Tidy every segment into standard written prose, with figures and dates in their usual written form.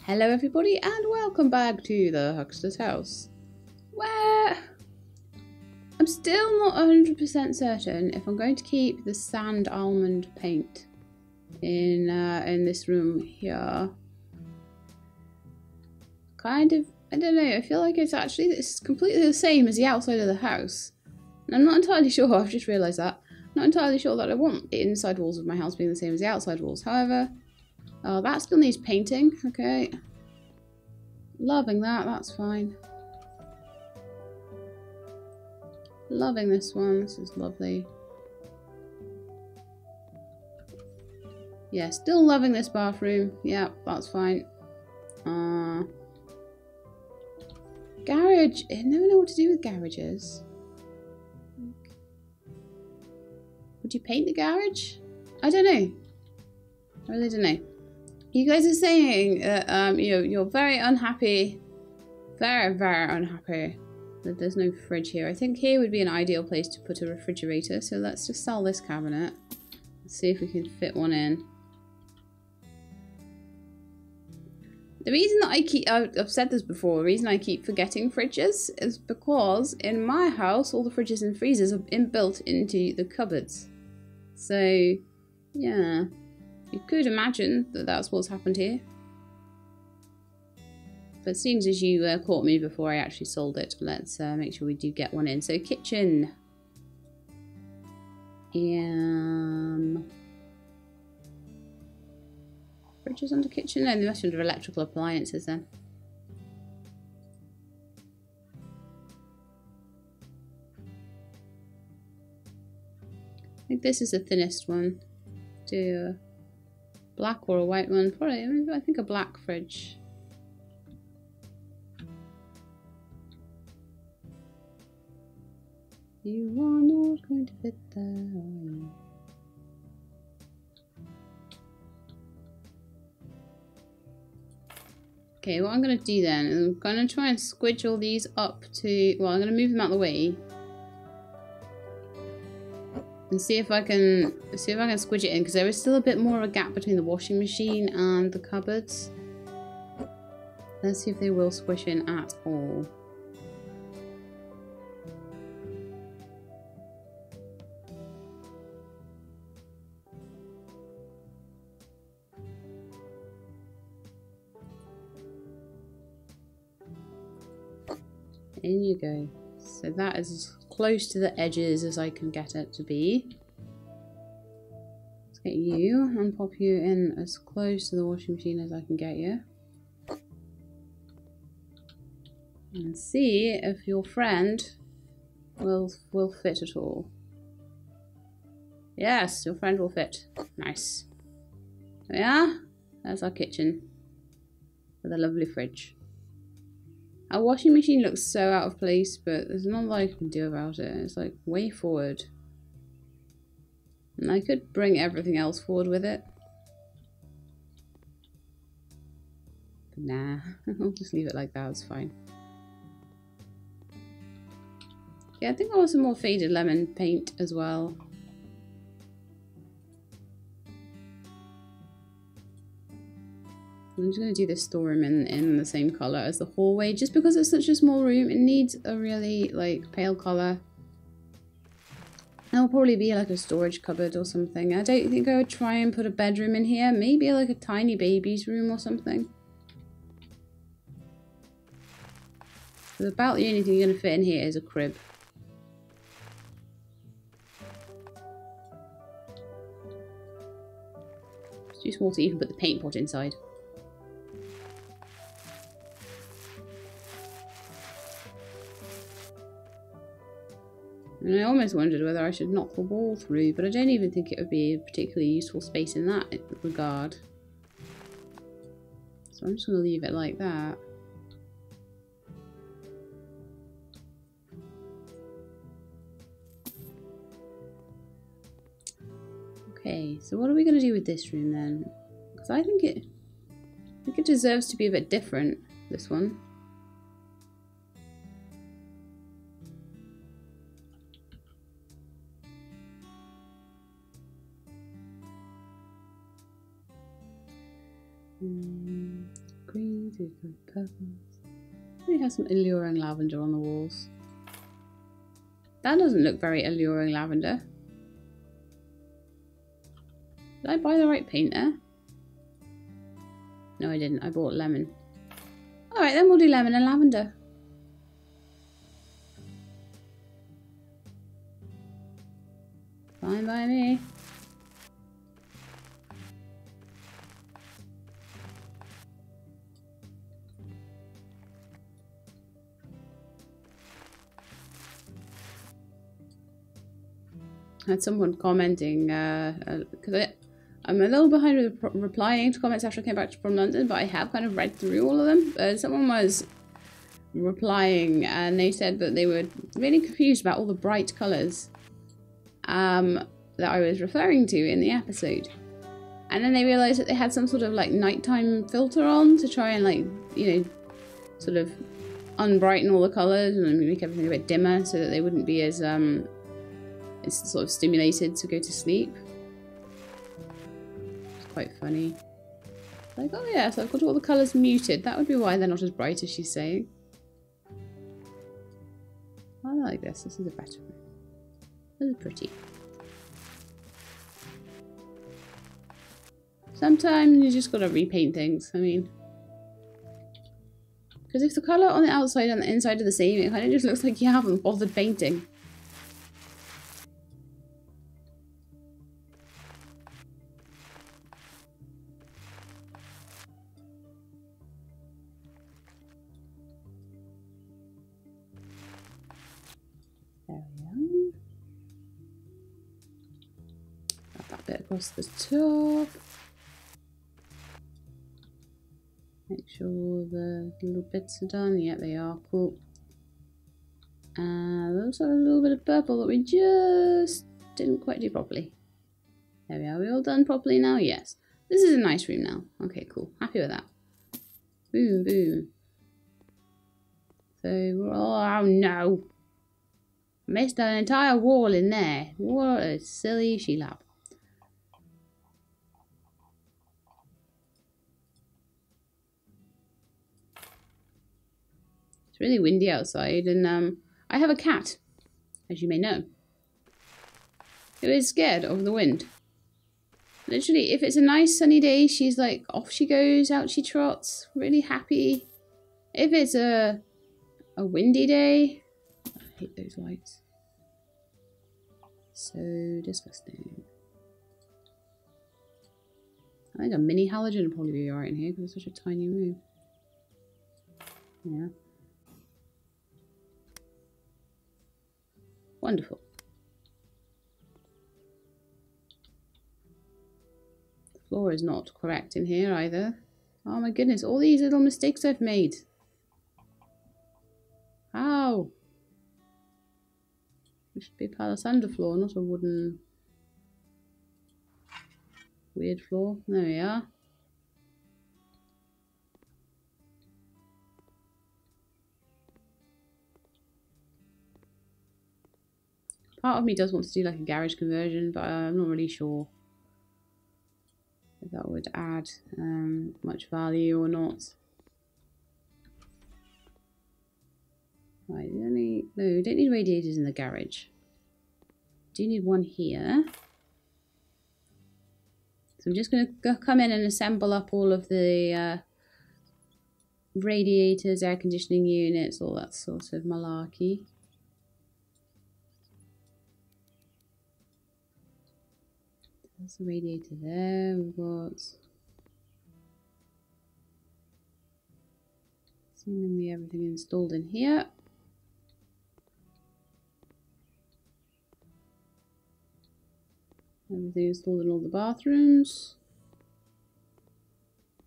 Hello everybody and welcome back to the Huckster's house, where I'm still not 100% certain if I'm going to keep the sand almond paint in this room here. Kind of, I don't know, I feel like it's completely the same as the outside of the house. And I'm not entirely sure, I've just realised that. I'm not entirely sure that I want the inside walls of my house being the same as the outside walls. However, oh, that still needs painting. Okay. Loving that, that's fine. Loving this one, this is lovely. Yeah, still loving this bathroom. Yeah, that's fine. Garage. I never know what to do with garages. Would you paint the garage? I don't know. I really don't know. You guys are saying that you're very unhappy, very unhappy that there's no fridge here. I think here would be an ideal place to put a refrigerator. So let's just sell this cabinet. Let's see if we can fit one in. The reason that I've said this before, the reason I keep forgetting fridges is because in my house all the fridges and freezers are inbuilt into the cupboards. So yeah. You could imagine that that's what's happened here. But seeing as you caught me before I actually sold it, let's make sure we do get one in. So kitchen. Fridges under kitchen? No, they must be under electrical appliances then. I think this is the thinnest one. Do black or a white one? Probably, I think a black fridge. You are not going to fit there. Okay, what I'm going to do then is I'm going to try and squidge all these up to... Well, I'm going to move them out of the way. And see if I can squidge it in, because there is still a bit more of a gap between the washing machine and the cupboards. Let's see if they will squish in at all. In you go. So that is as close to the edges as I can get it to be. Let's get you and pop you in as close to the washing machine as I can get you. And see if your friend will fit at all. Yes, your friend will fit. Nice. There we are. That's our kitchen. With a lovely fridge. Our washing machine looks so out of place, but there's not a lot I can do about it. It's like way forward. And I could bring everything else forward with it. But nah, I'll just leave it like that, it's fine. Yeah, I think I want some more faded lemon paint as well. I'm just going to do this storeroom in the same colour as the hallway, just because it's such a small room. It needs a really like pale colour. It'll probably be like a storage cupboard or something. I don't think I would try and put a bedroom in here. Maybe like a tiny baby's room or something. But about the only thing you're going to fit in here is a crib. It's too small to even put the paint pot inside. And I almost wondered whether I should knock the wall through, but I don't even think it would be a particularly useful space in that regard. So I'm just going to leave it like that. Okay, so what are we going to do with this room then? Because I think it deserves to be a bit different, this one. Green. do purples. We have some alluring lavender on the walls. That doesn't look very alluring lavender. Did I buy the right paint there? No, I didn't. I bought lemon. Alright, then we'll do lemon and lavender. Fine by me. I had someone commenting, because I'm a little behind with replying to comments after I came back from London, but I have kind of read through all of them. Someone was replying and they said that they were really confused about all the bright colours that I was referring to in the episode. And then they realised that they had some sort of like nighttime filter on to try and like, you know, sort of unbrighten all the colours and make everything a bit dimmer so that they wouldn't be as sort of stimulated to go to sleep. It's quite funny. Like, oh yeah, so I've got all the colours muted. That would be why they're not as bright as she's saying. I like this. This is a better one. This is pretty. Sometimes you just gotta repaint things. I mean, because if the colour on the outside and the inside are the same, it kind of just looks like you haven't bothered painting. There we are. Got that bit across the top. Make sure the little bits are done. Yeah, they are. Cool. And also a little bit of purple that we just didn't quite do properly. There we are. Are we all done properly now? Yes. This is a nice room now. Okay, cool. Happy with that. Boom, boom. So we're all... Oh no! Missed an entire wall in there. What a silly she-lab. It's really windy outside, and I have a cat, as you may know, who is scared of the wind. Literally, if it's a nice sunny day, she's like, off she goes, out she trots, really happy. If it's a windy day, I hate those lights. So disgusting. I think a mini halogen would probably be alright in here because it's such a tiny room. Yeah. Wonderful. The floor is not correct in here either. Oh my goodness, all these little mistakes I've made. How? It should be a palo santo floor, not a wooden weird floor. There we are. Part of me does want to do like a garage conversion, but I'm not really sure if that would add much value or not. Right, no, we don't need radiators in the garage. Do need one here. So I'm just going to come in and assemble up all of the radiators, air conditioning units, all that sort of malarkey. There's the radiator there. We've got seemingly everything installed in here. Everything installed in all the bathrooms.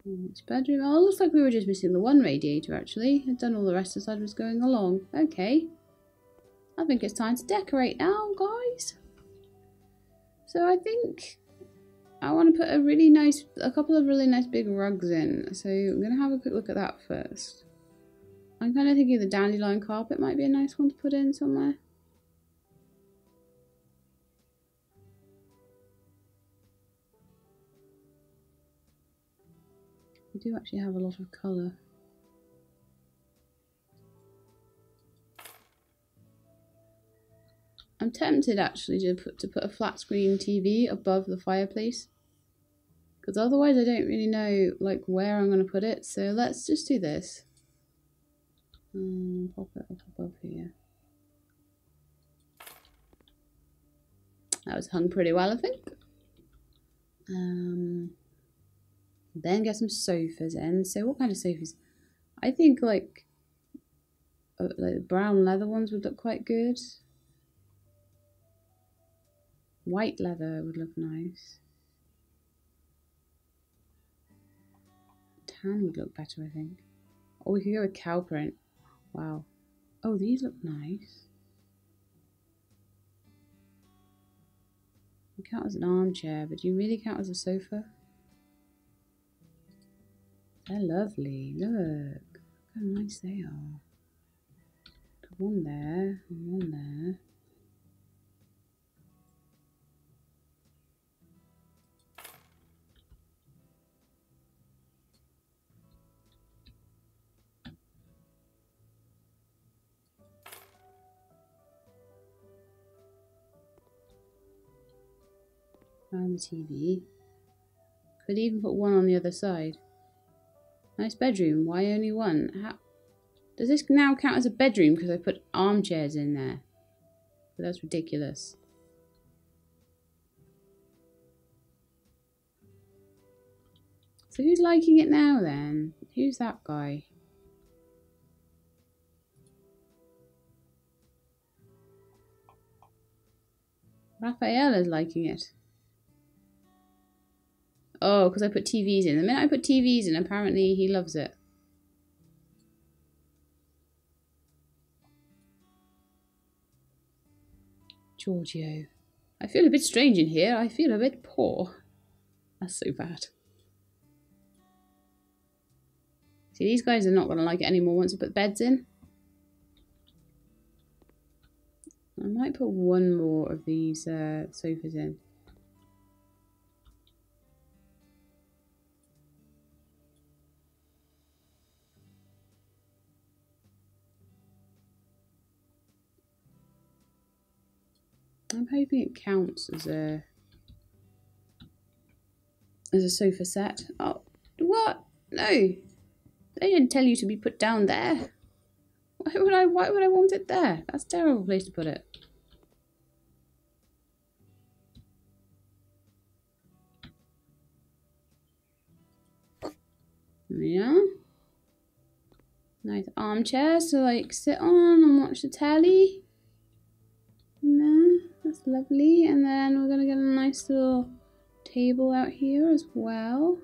And each bedroom. Oh, it looks like we were just missing the one radiator actually. I'd done all the rest of the side was going along. Okay. I think it's time to decorate now, guys. So I think I want to put a couple of really nice big rugs in. So I'm going to have a quick look at that first. I'm kind of thinking the dandelion carpet might be a nice one to put in somewhere. We do actually have a lot of colour. I'm tempted actually to put a flat screen TV above the fireplace, because otherwise I don't really know like where I'm going to put it. So let's just do this. Pop it up above here. That was hung pretty well, I think. Then get some sofas in. So what kind of sofas? I think like brown leather ones would look quite good. White leather would look nice. Tan would look better, I think. Or we could go with cow print. Wow. Oh, these look nice. They count as an armchair, but do you really count as a sofa? They're lovely. Look how nice they are. Put one there and one there. Around the TV. Could even put one on the other side. Nice bedroom. Why only one? How does this now count as a bedroom because I put armchairs in there? But that's ridiculous. So who's liking it now then? Who's that guy? Raphael is liking it. Oh, because I put TVs in. The minute I put TVs in, apparently he loves it. Giorgio. I feel a bit strange in here. I feel a bit poor. That's so bad. See, these guys are not going to like it anymore once I put beds in. I might put one more of these sofas in. I'm hoping it counts as a sofa set. Oh, what? No, they didn't tell you to be put down there. Why would I want it there? That's a terrible place to put it. Yeah. Nice armchairs to like sit on and watch the telly. No, that's lovely. And then we're gonna get a nice little table out here as well.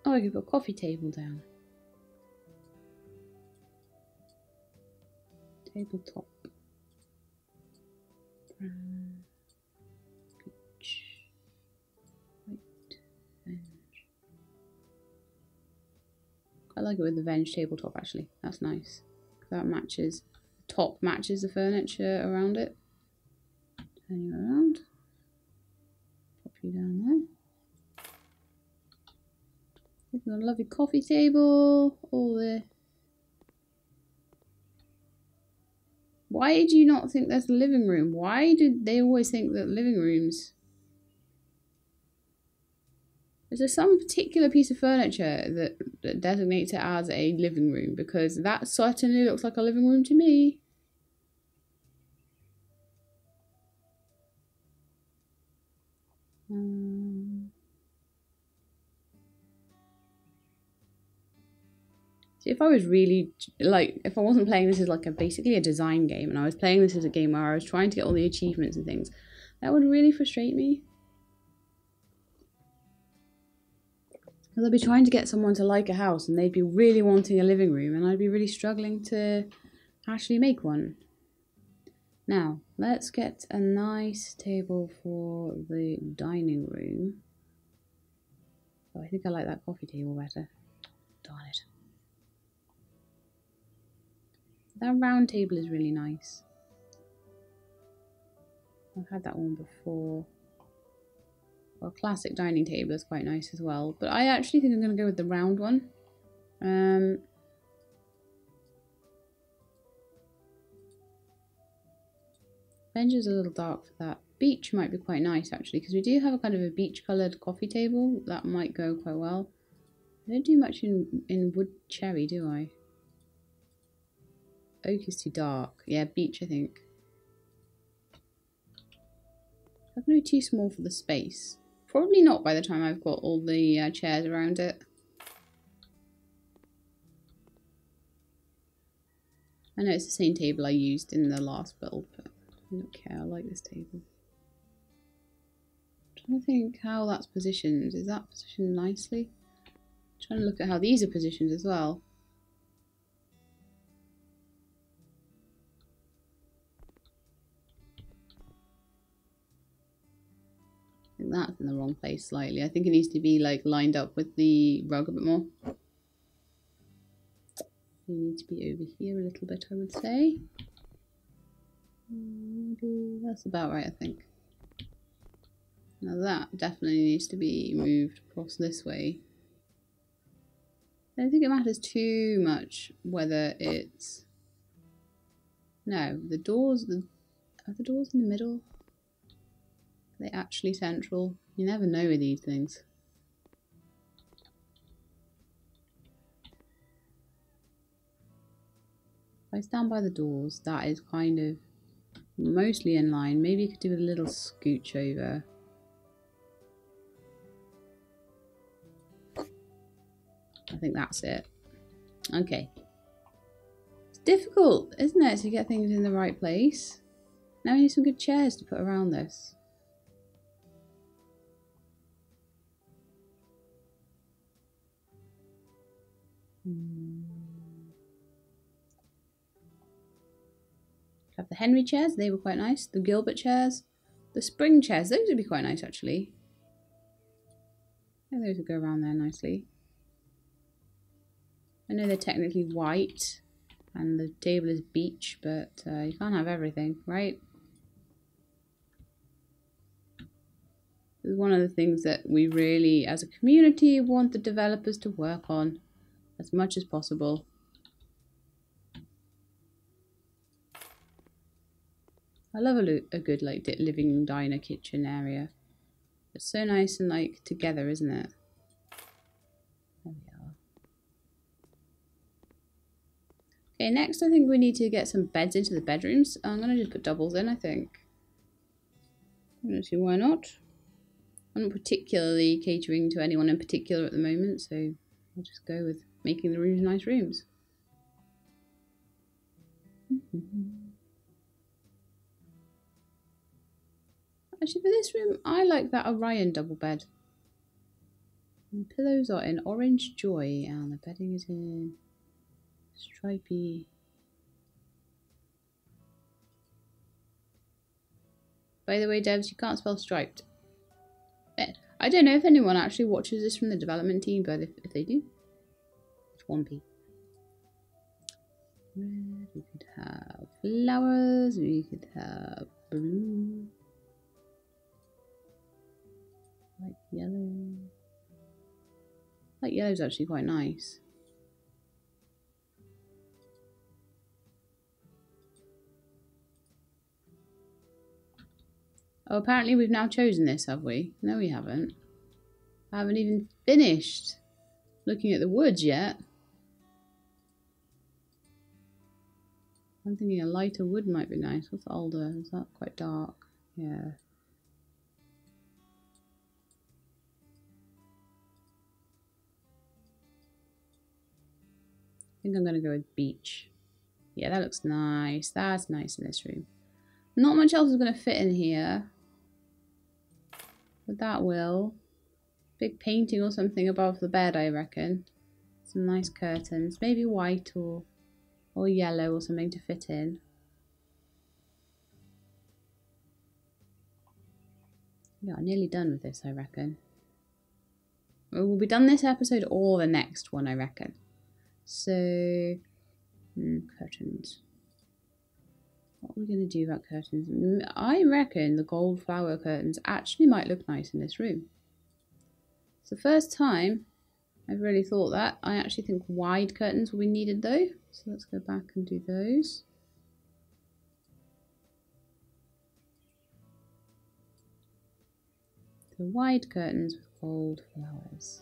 Oh, I could put a coffee table down. Tabletop. Brown. Peach. White. Venge. I like it with the Venge tabletop actually. That's nice. That matches. The top matches the furniture around it. Turn you around. Pop you down there. We've got a lovely coffee table, all the... Why do you not think that's the living room? Why did they always think that living rooms... Is there some particular piece of furniture that designates it as a living room? Because that certainly looks like a living room to me. See, if I was really, like, if I wasn't playing this as like basically a design game and I was playing this as a game where I was trying to get all the achievements and things, that would really frustrate me. Because I'd be trying to get someone to like a house and they'd be really wanting a living room and I'd be really struggling to actually make one. Now, let's get a nice table for the dining room. Oh, I think I like that coffee table better. Darn it. That round table is really nice. I've had that one before. Well, classic dining table is quite nice as well. But I actually think I'm going to go with the round one. Bench is a little dark for that. Beach might be quite nice actually, because we do have a kind of a beach coloured coffee table. That might go quite well. I don't do much in wood cherry, do I? Oak is too dark. Yeah, beach I think. It's going to be too small for the space. Probably not by the time I've got all the chairs around it. I know it's the same table I used in the last build, but I don't care. I like this table. I'm trying to think how that's positioned. Is that positioned nicely? I'm trying to look at how these are positioned as well. I think that's in the wrong place slightly. I think it needs to be like lined up with the rug a bit more. We need to be over here a little bit, I would say. Maybe that's about right, I think. Now that definitely needs to be moved across this way. I don't think it matters too much whether it's... No, the doors... Are the doors in the middle? Are they actually central? You never know with these things. If I stand by the doors, that is kind of mostly in line. Maybe you could do a little scooch over. I think that's it. Okay. It's difficult, isn't it, to get things in the right place? Now we need some good chairs to put around this. Have the Henry chairs, they were quite nice. The Gilbert chairs. The spring chairs, those would be quite nice actually. I think those would go around there nicely. I know they're technically white and the table is beach, but you can't have everything, right? This is one of the things that we really, as a community, want the developers to work on as much as possible. I love a good like living diner kitchen area. It's so nice and like together, isn't it? There we are. Okay, next I think we need to get some beds into the bedrooms. I'm gonna just put doubles in, I think. I don't see why not. I'm not particularly catering to anyone in particular at the moment, so I'll just go with making the rooms nice rooms. Actually, for this room, I like that Orion double bed. And the pillows are in Orange Joy, and the bedding is in Stripey. By the way, devs, you can't spell striped. I don't know if anyone actually watches this from the development team, but if they do, it's 1p. Red, we could have flowers, we could have blue. Like yellow. Like yellow's actually quite nice. Oh, apparently we've now chosen this, have we? No, we haven't. I haven't even finished looking at the woods yet. I'm thinking a lighter wood might be nice. What's alder? Is that quite dark? Yeah. I think I'm going to go with beach. Yeah, that looks nice. That's nice in this room. Not much else is going to fit in here. But that will. Big painting or something above the bed, I reckon. Some nice curtains. Maybe white or yellow or something to fit in. Yeah, I'm nearly done with this, I reckon. We'll be done this episode or the next one, I reckon. So, curtains. What are we going to do about curtains? I reckon the gold flower curtains actually might look nice in this room. It's the first time I've really thought that. I actually think wide curtains will be needed though. So let's go back and do those. So wide curtains with gold flowers.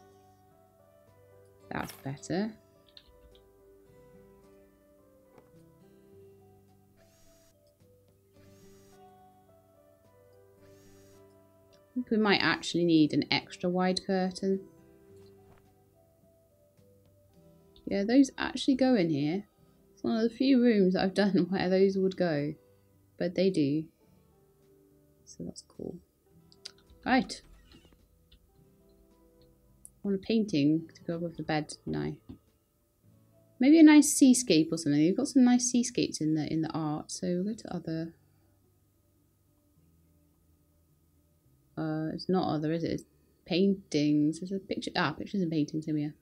That's better. I think we might actually need an extra wide curtain. Yeah, those actually go in here. It's one of the few rooms that I've done where those would go. But they do. So that's cool. Right. I want a painting to go above the bed now. Maybe a nice seascape or something. You've got some nice seascapes in the art. So we'll go to other. It's not other, is it? It's paintings. There's a picture. Pictures and paintings. Here we are.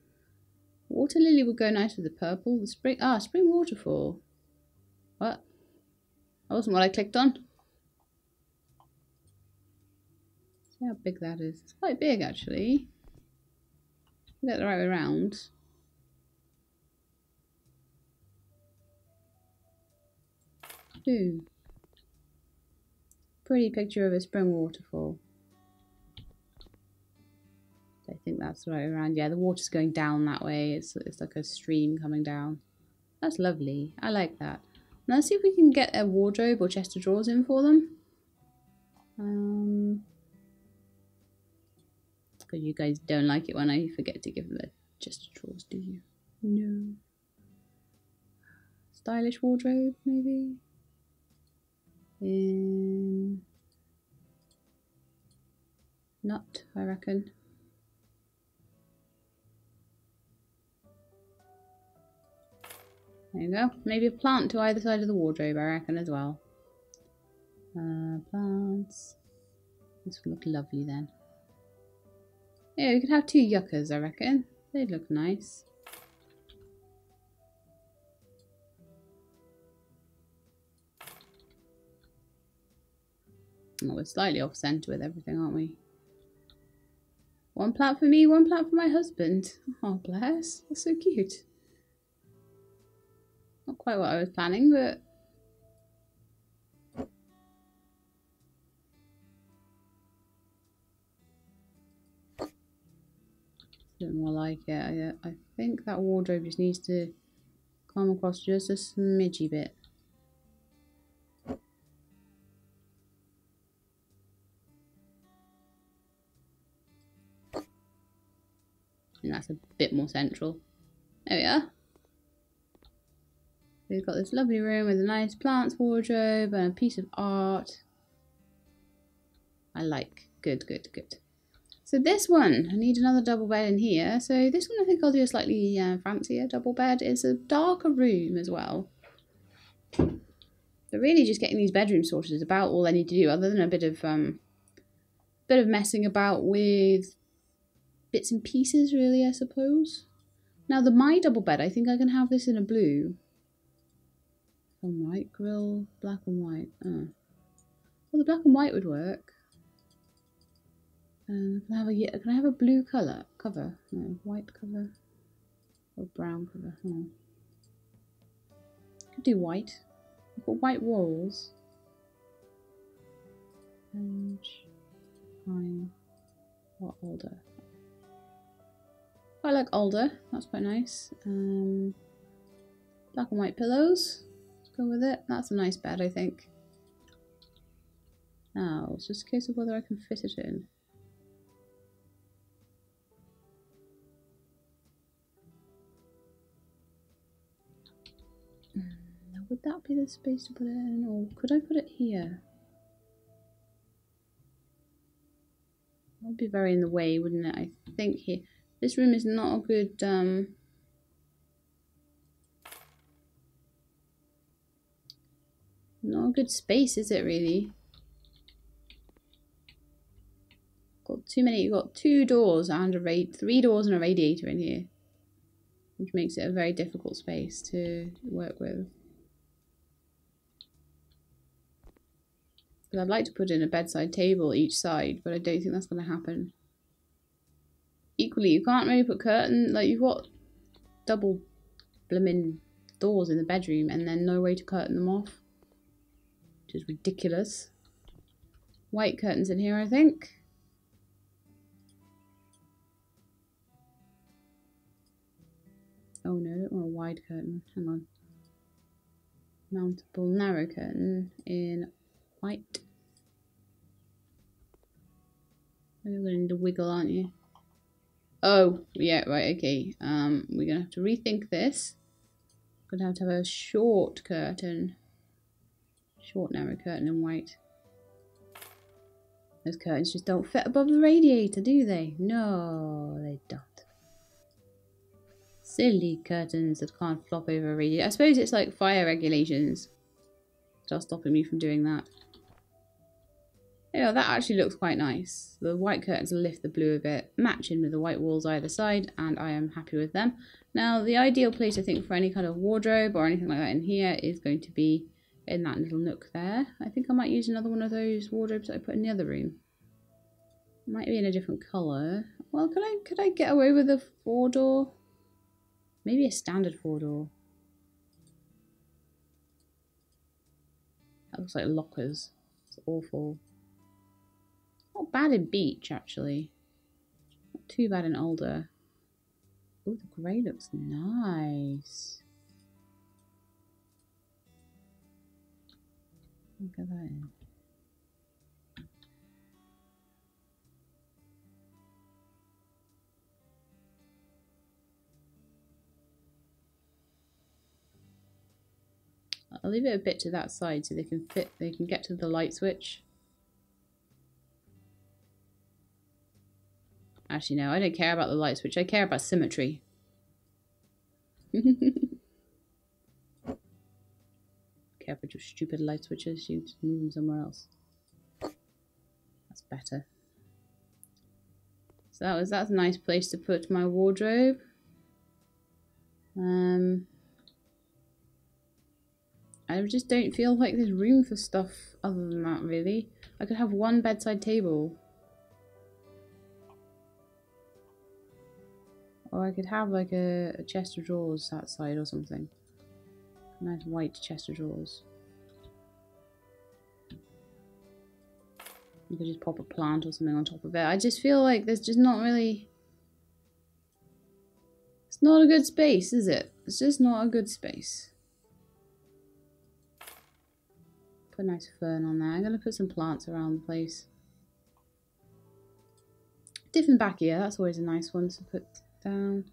Water lily would go nice with the purple. The spring. Spring waterfall. What? That wasn't what I clicked on. See how big that is. It's quite big actually. Get it the right way around. Ooh. Pretty picture of a spring waterfall. I think that's the right way around. Yeah, the water's going down that way. It's like a stream coming down. That's lovely. I like that. Now let's see if we can get a wardrobe or chest of drawers in for them. Because you guys don't like it when I forget to give them a chest of drawers, do you? No. Stylish wardrobe, maybe? Nut, I reckon. There you go. Maybe a plant to either side of the wardrobe, I reckon, as well. Plants. This would look lovely then. Yeah, we could have 2 yuccas, I reckon. They'd look nice. Oh, we're slightly off centre with everything, aren't we? 1 plant for me, 1 plant for my husband. Oh, bless. That's so cute. Not quite what I was planning, but... a bit more like it. I think that wardrobe just needs to come across just a smidgy bit. And that's a bit more central. There we are. We've got this lovely room with a nice plants wardrobe and a piece of art. I like. Good, good, good. So this one, I need another double bed in here. So this one I think I'll do a slightly fancier double bed. It's a darker room as well. But really just getting these bedrooms sorted is about all I need to do, other than a bit of messing about with bits and pieces really, I suppose. Now my double bed, I think I can have this in a blue. White grill, black and white. Well, the black and white would work. Can I have a blue cover? No, white cover or brown cover. Could do white. I've got white walls. Orange, pine, or alder. I like alder. That's quite nice. Black and white pillows. Let's go with it. That's a nice bed, I think. Now it's just a case of whether I can fit it in. Would that be the space to put it in, or could I put it here? That would be very in the way, wouldn't it? I think here. This room is not a good not a good space, is it really? Got too many. You've got 2 doors and 3 doors and a radiator in here, which makes it a very difficult space to work with. I'd like to put in a bedside table each side, but I don't think that's going to happen. Equally, you can't really put curtain, like you've got double blimmin' doors in the bedroom and then no way to curtain them off, which is ridiculous. White curtains in here, I think. Oh no, I don't want a wide curtain. Hang on. Mountable narrow curtain in white. You're going to need a wiggle, aren't you? Oh, yeah, right, okay. We're going to have to rethink this. Going to have a short curtain. Short narrow curtain in white. Those curtains just don't fit above the radiator, do they? No, they don't. Silly curtains that can't flop over a radiator. I suppose it's like fire regulations. Just stopping me from doing that. Yeah, that actually looks quite nice. The white curtains lift the blue a bit, matching with the white walls either side, and I am happy with them. Now, the ideal place I think for any kind of wardrobe or anything like that in here is going to be in that little nook there. I think I might use another one of those wardrobes that I put in the other room. Might be in a different colour. Well, could I get away with a 4-door? Maybe a standard 4-door. That looks like lockers. It's awful. Not bad in beach, actually. Not too bad in older. Oh, the grey looks nice. Look at that in. I'll leave it a bit to that side so they can get to the light switch. Actually, no, I don't care about the light switch. I care about symmetry. Care about your stupid light switches. You just move them somewhere else. That's better. So that's a nice place to put my wardrobe. I just don't feel like there's room for stuff other than that, really. I could have one bedside table. Or I could have like a chest of drawers that side or something. A nice white chest of drawers. You could just pop a plant or something on top of it. I just feel like there's just not really... It's not a good space, is it? It's just not a good space. Put a nice fern on there. I'm going to put some plants around the place. Different back here. That's always a nice one to put down.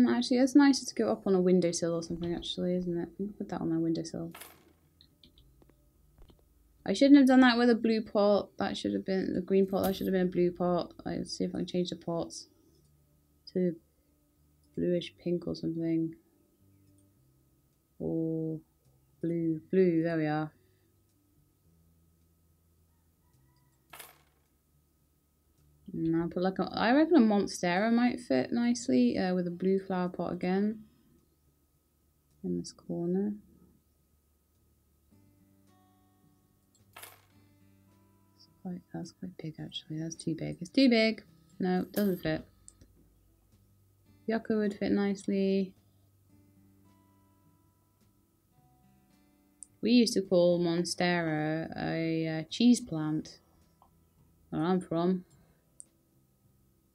Actually, it's nicer to go up on a windowsill or something, actually, isn't it? I'll put that on my windowsill. I shouldn't have done that with a blue pot. That should have been the green pot. That should have been a blue pot. Let's see if I can change the pots to bluish pink or something. Or blue. Blue, there we are. And I'll put like I reckon a Monstera might fit nicely with a blue flower pot again. In this corner. That's quite big actually. That's too big. It's too big. No, it doesn't fit. Yucca would fit nicely. We used to call Monstera a cheese plant. Where I'm from.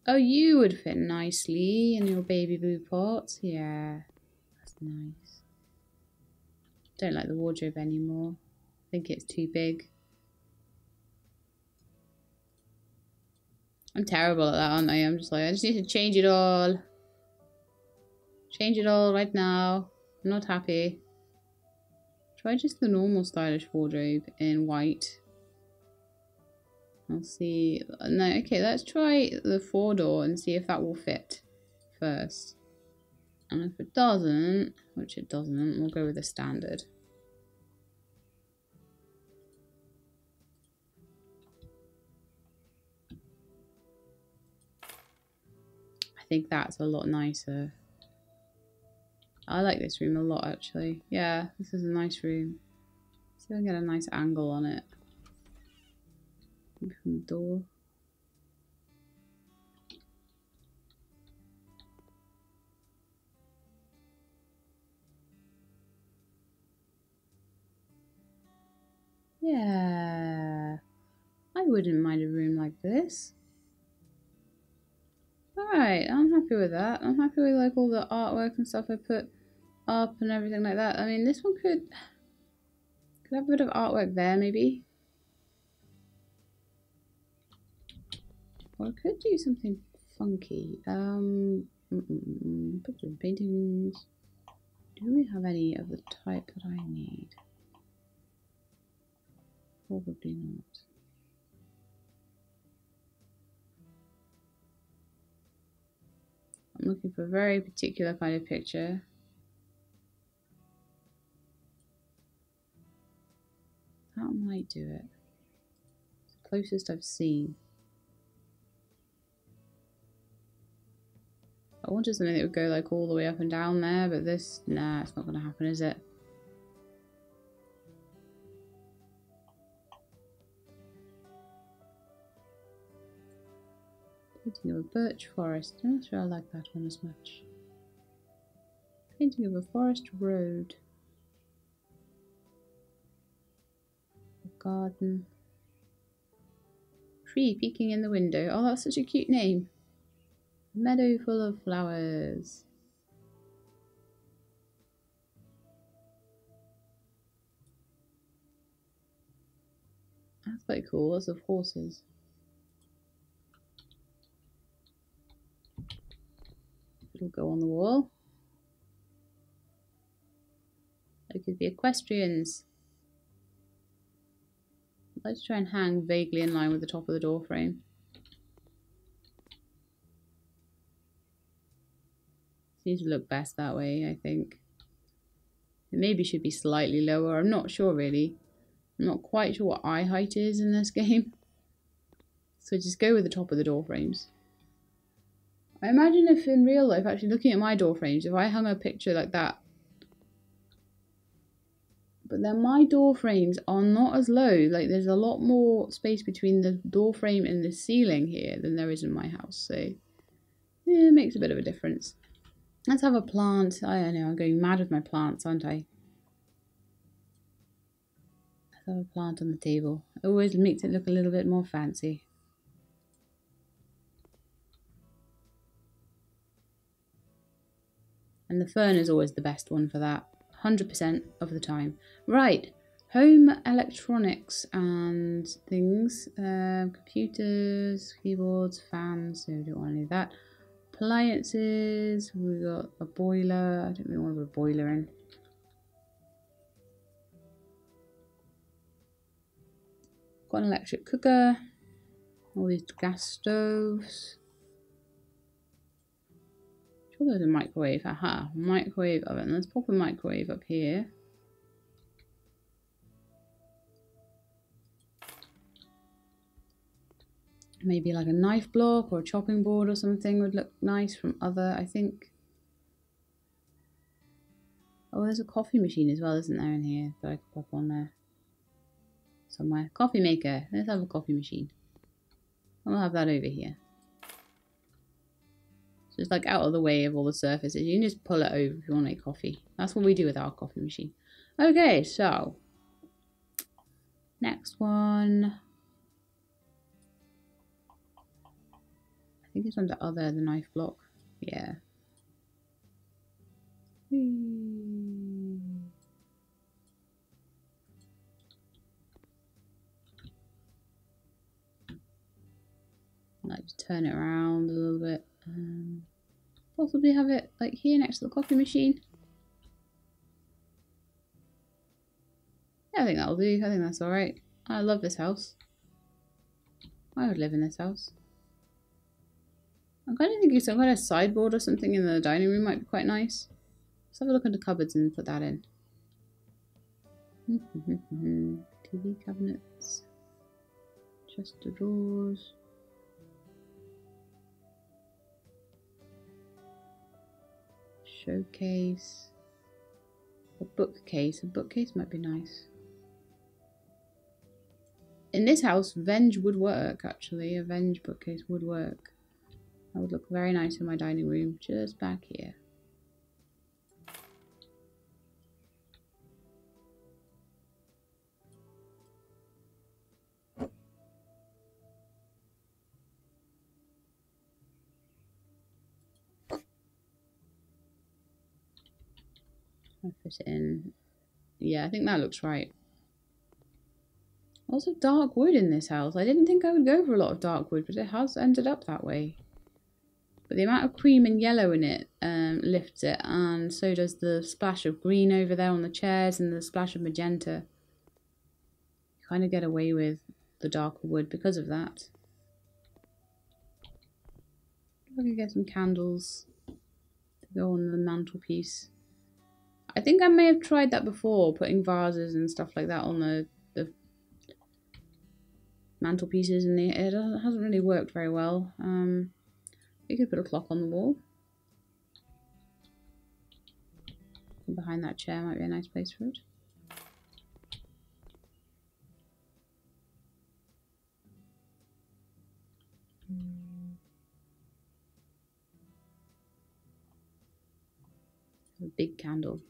Oh, you would fit nicely in your baby blue pot. Yeah, that's nice. Don't like the wardrobe anymore. I think it's too big. I'm terrible at that, aren't I? I'm just like, I just need to change it all. Change it all right now. I'm not happy. Try just the normal stylish wardrobe in white. I'll see. No, okay, let's try the 4-door and see if that will fit first. And if it doesn't, which it doesn't, we'll go with the standard. I think that's a lot nicer. I like this room a lot, actually. Yeah, this is a nice room. See if I can get a nice angle on it. From the door. Yeah, I wouldn't mind a room like this. Alright, I'm happy with that. I'm happy with like all the artwork and stuff I put up and everything like that. I mean, this one could have a bit of artwork there, maybe. Or I could do something funky. Pictures and paintings. Do we have any of the type that I need? Probably not. I'm looking for a very particular kind of picture. That might do it. It's the closest I've seen. I wanted something that would go like all the way up and down there, but this, nah, it's not going to happen, is it? Painting of a birch forest. I'm not sure I like that one as much. Painting of a forest road. A garden. Tree peeking in the window. Oh, that's such a cute name. A meadow full of flowers. That's quite cool. Lots of horses. It'll go on the wall. It could be equestrians. Let's try and hang vaguely in line with the top of the door frame. Seems to look best that way, I think. It maybe should be slightly lower. I'm not sure really. I'm not quite sure what eye height is in this game. So just go with the top of the door frames. I imagine if in real life, actually looking at my door frames, if I hung a picture like that, but then my door frames are not as low. Like there's a lot more space between the door frame and the ceiling here than there is in my house. So yeah, it makes a bit of a difference. Let's have a plant. I know I'm going mad with my plants, aren't I? Let's have a plant on the table. It always makes it look a little bit more fancy. And the fern is always the best one for that. 100% of the time. Right. Home electronics and things. Computers, keyboards, fans. So we don't want any of that. Appliances. We've got a boiler. I don't really want to put a boiler in. Got an electric cooker. All these gas stoves. Sure there's a microwave. Aha, microwave oven. Let's pop a microwave up here. Maybe like a knife block or a chopping board or something would look nice from other, I think. Oh, there's a coffee machine as well, isn't there, in here that I could pop on there somewhere. Coffee maker. Let's have a coffee machine. I'll have that over here. So it's like out of the way of all the surfaces. You can just pull it over if you want to make coffee. That's what we do with our coffee machine. Okay, so next one. I think it's under other, the knife block. Yeah. Like to turn it around a little bit. Possibly have it like here next to the coffee machine. Yeah, I think that'll do. I think that's alright. I love this house. I would live in this house. I'm kind of thinking some kind of sideboard or something in the dining room might be quite nice. Let's have a look into cupboards and put that in. TV cabinets. Chest of drawers. Showcase. A bookcase. A bookcase might be nice. In this house, Venge would work, actually. A Venge bookcase would work. That would look very nice in my dining room, just back here. I'll fit it in. Yeah, I think that looks right. Also dark wood in this house. I didn't think I would go for a lot of dark wood, but it has ended up that way. But the amount of cream and yellow in it lifts it, and so does the splash of green over there on the chairs and the splash of magenta. You kind of get away with the darker wood because of that. I can get some candles to go on the mantelpiece. I think I may have tried that before, putting vases and stuff like that on the mantelpieces, and it hasn't really worked very well. We could put a clock on the wall. Behind that chair might be a nice place for it. A big candle.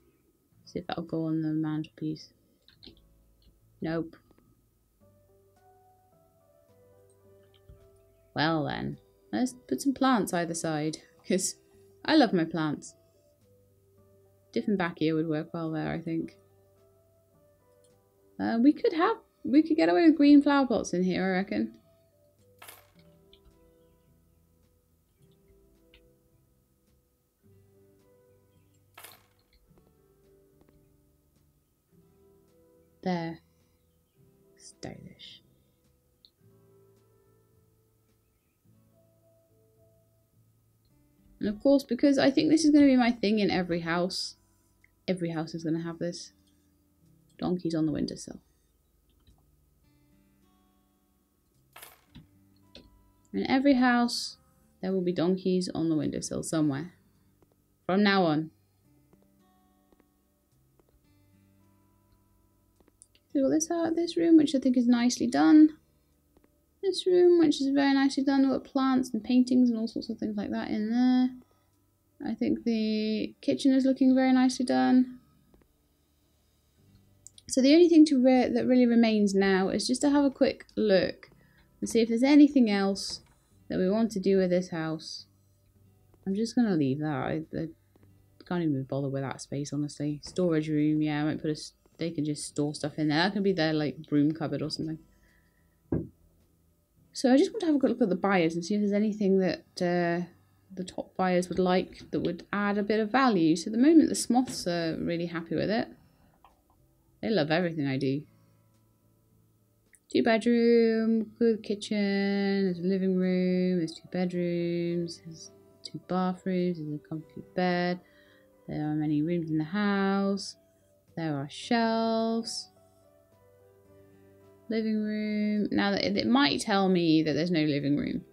See if that'll go on the mantelpiece. Nope. Well then, let's put some plants either side, because I love my plants. Different back here would work well there, I think. We could get away with green flower pots in here, I reckon. There. Stylish. And of course, because I think this is going to be my thing in every house is going to have this. Donkeys on the windowsill. In every house, there will be donkeys on the windowsill somewhere. From now on. So we've got this room, which I think is nicely done. This room, which is very nicely done, with plants and paintings and all sorts of things like that in there. I think the kitchen is looking very nicely done. So the only thing that really remains now is just to have a quick look and see if there's anything else that we want to do with this house. I'm just going to leave that. I can't even bother with that space, honestly. Storage room, yeah, I might put they can just store stuff in there. That could be their like broom cupboard or something. So I just want to have a quick look at the buyers and see if there's anything that the top buyers would like that would add a bit of value. So at the moment the Smiths are really happy with it. They love everything I do. 2-bedroom, good kitchen, there's a living room, there's 2 bedrooms, there's 2 bathrooms, there's a comfy bed. There are many rooms in the house. There are shelves. Living room. Now that it might tell me that there's no living room.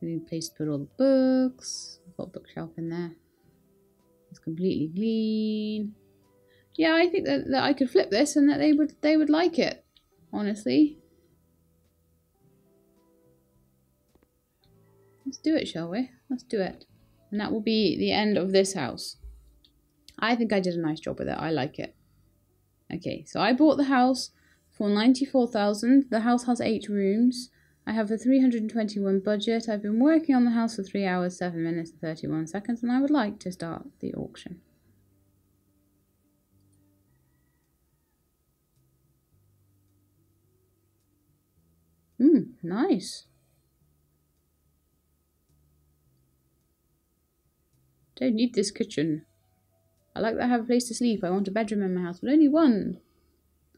We need a place to put all the books. I've got a bookshelf in there. It's completely clean. Yeah, I think that I could flip this and that they would like it. Honestly. Let's do it, shall we? Let's do it. And that will be the end of this house. I think I did a nice job with it. I like it. Okay, so I bought the house for 94,000. The house has 8 rooms. I have a 321 budget. I've been working on the house for 3 hours, 7 minutes and 31 seconds, and I would like to start the auction. Nice. Don't need this kitchen. I like that I have a place to sleep. I want a bedroom in my house, but only one.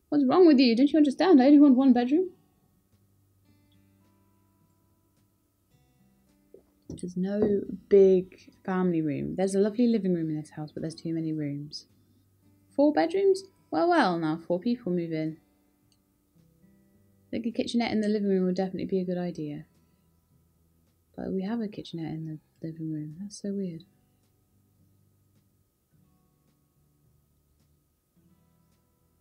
What's wrong with you? Don't you understand? I only want 1 bedroom. There's no big family room. There's a lovely living room in this house, but there's too many rooms. 4 bedrooms? Well, now 4 people move in. I think a kitchenette in the living room would definitely be a good idea. But we have a kitchenette in the living room. That's so weird.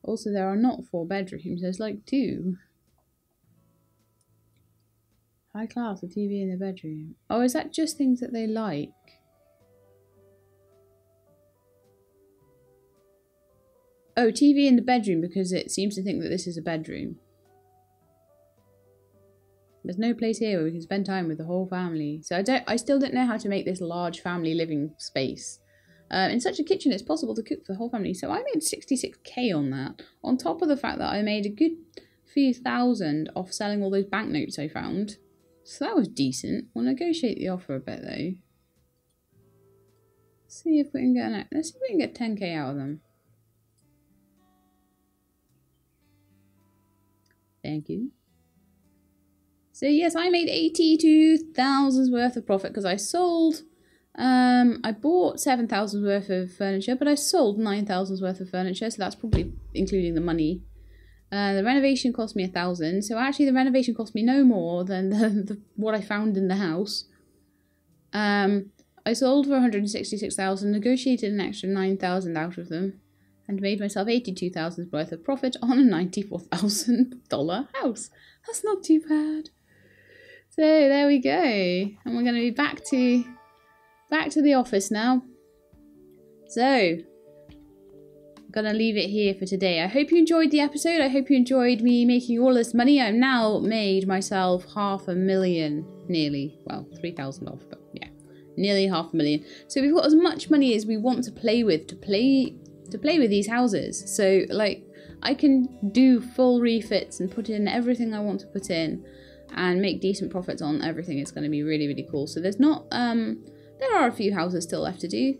Also, there are not 4 bedrooms. There's like 2. High class, a TV in the bedroom. Oh, is that just things that they like? Oh, TV in the bedroom because it seems to think that this is a bedroom. There's no place here where we can spend time with the whole family. So I still don't know how to make this large family living space. In such a kitchen, it's possible to cook for the whole family. So I made 66k on that, on top of the fact that I made a good few thousand off selling all those banknotes I found. So that was decent. We'll negotiate the offer a bit though. See if we can get let's see if we can get 10k out of them. Thank you. So yes, I made 82,000 worth of profit because I sold. I bought 7,000 worth of furniture, but I sold 9,000 worth of furniture, so that's probably including the money. The renovation cost me 1,000, so actually the renovation cost me no more than what I found in the house. I sold for 166,000, negotiated an extra 9,000 out of them, and made myself 82,000 worth of profit on a $94,000 house. That's not too bad. So there we go, and we're going to be back to the office now. So I'm gonna leave it here for today. I hope you enjoyed the episode. I hope you enjoyed me making all this money. I've now made myself $500,000, nearly. Well, 3,000 off, but yeah, nearly $500,000. So we've got as much money as we want to play with to play with these houses. So like I can do full refits and put in everything I want to put in and make decent profits on everything. It's going to be really, really cool. So there's not there are a few houses still left to do.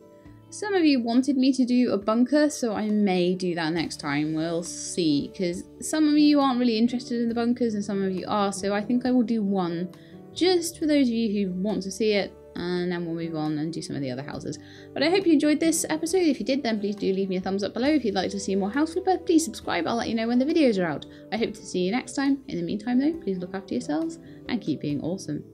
Some of you wanted me to do a bunker, so I may do that next time. We'll see, because some of you aren't really interested in the bunkers and some of you are, so I think I will do one just for those of you who want to see it, and then we'll move on and do some of the other houses. But I hope you enjoyed this episode. If you did, then please do leave me a thumbs up below. If you'd like to see more house flipper, please subscribe. I'll let you know when the videos are out. I hope to see you next time. In the meantime though, please look after yourselves and keep being awesome.